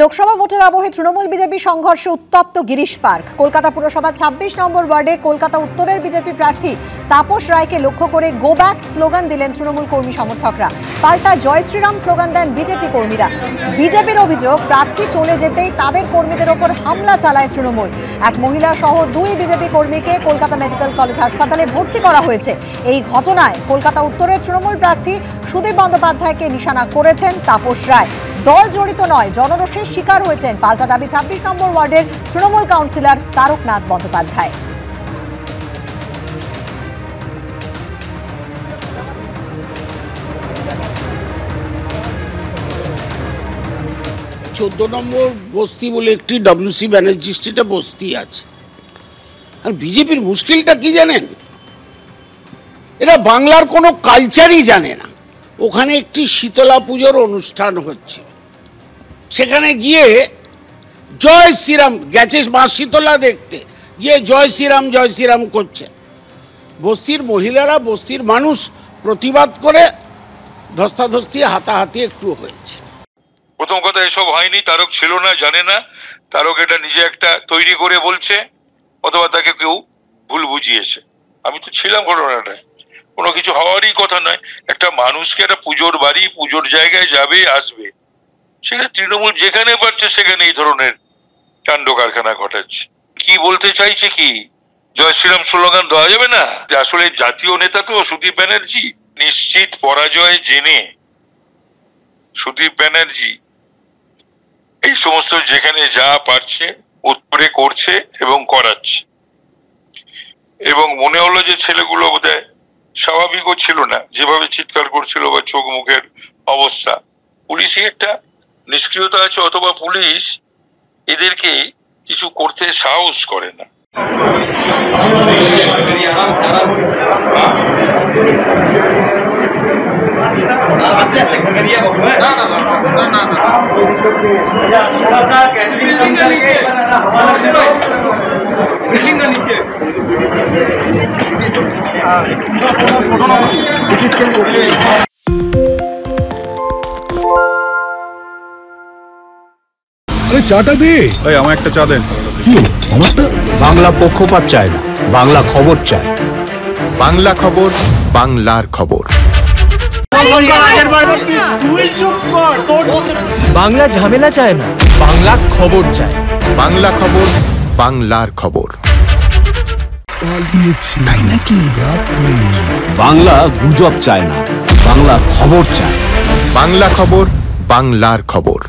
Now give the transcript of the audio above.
লোকসভা ভোটের আবহে তৃণমূল বিজেপি সংঘর্ষে উত্তপ্ত গিরিশ পার্ক। কলকাতা পুরসভার ২৬ নম্বর ওয়ার্ডে কলকাতা উত্তরের বিজেপি প্রার্থী তাপস রায়কে লক্ষ্য করে গো ব্যাক স্লোগান দিলেন তৃণমূল কর্মী সমর্থকরা। পাল্টা জয় শ্রীরাম স্লোগান দেন বিজেপি কর্মীরা। বিজেপির অভিযোগ, প্রার্থী চলে যেতেই তাদের কর্মীদের ওপর হামলা চালায় তৃণমূল। এক মহিলা সহ ২ বিজেপি কর্মীকে কলকাতা মেডিকেল কলেজ হাসপাতালে ভর্তি করা হয়েছে। এই ঘটনায় কলকাতা উত্তরের তৃণমূল প্রার্থী সুদীপ বন্দ্যোপাধ্যায়কে নিশানা করেছেন তাপস রায়। দল জড়িত নয়, জনরোষের শিকার হয়েছেন পাল্টা দাবি ২৬ নম্বর ওয়ার্ডের তৃণমূল কাউন্সিলর তারকনাথ বন্দ্যোপাধ্যায়। ১৪ নম্বর বস্তি বলে একটি WC ব্যানার্জি স্ট্রিটে বস্তি আছে। আর বিজেপির মুশকিলটা কি জানেন? এরা বাংলার কোনো কালচারই জানে না। ওখানে একটি শীতলা পুজোর অনুষ্ঠান হচ্ছে, সেখানে গিয়ে জয় শ্রীরাম গেছে, মা শীতলা দেখতে গিয়ে জয় শ্রীরাম করছে। বস্তির মহিলারা, বস্তির মানুষ প্রতিবাদ করে ধস্তাধস্তি হাতাহাতি একটু হয়েছে। প্রথম কথা, এসব হয়নি, তারক ছিল না, জানে না। তারক এটা নিজে একটা তৈরি করে বলছে, অথবা তাকে কেউ ভুল বুঝিয়েছে। আমি তো ছিলাম ঘটনাটা, কোনো কিছু হওয়ারই কথা নয়। একটা মানুষকে একটা পুজোর বাড়ি, পুজোর জায়গায় যাবে আসবে, সেখানে তৃণমূল যেখানে পারছে সেখানে এই ধরনের কাণ্ড কারখানা ঘটাচ্ছে। কি বলতে চাইছে কি? জয় শ্রীরাম স্লোগান দেওয়া যাবে না? আসলে জাতীয় নেতা তো সুদীপ ব্যানার্জি, নিশ্চিত পরাজয় জেনে সুদীপ ব্যানার্জি এই সমস্ত যেখানে যা পারছে উত্তরে করছে এবং করাচ্ছে। এবং মনে হলো যে ছেলেগুলো বোধহয় স্বাভাবিকও ছিল না, যেভাবে চিৎকার করছিল বা চোখ মুখের অবস্থা। পুলিশে একটা নিষ্ক্রিয়তা আছে, অথবা পুলিশ এদেরকে কিছু করতে সাহস করে না। চাটা দে। ওই আমার একটা চা দেন। কি আমারটা? বাংলা পক্ষপাত চায় না, বাংলা খবর চায়। বাংলা খবর, বাংলার খবর। বাংলা ঝামেলা চায় না, বাংলা খবর চায়। বাংলা খবর, বাংলার খবর। তাই নাকি? বাংলা গুজব চায় না, বাংলা খবর চায়। বাংলা খবর, বাংলার খবর।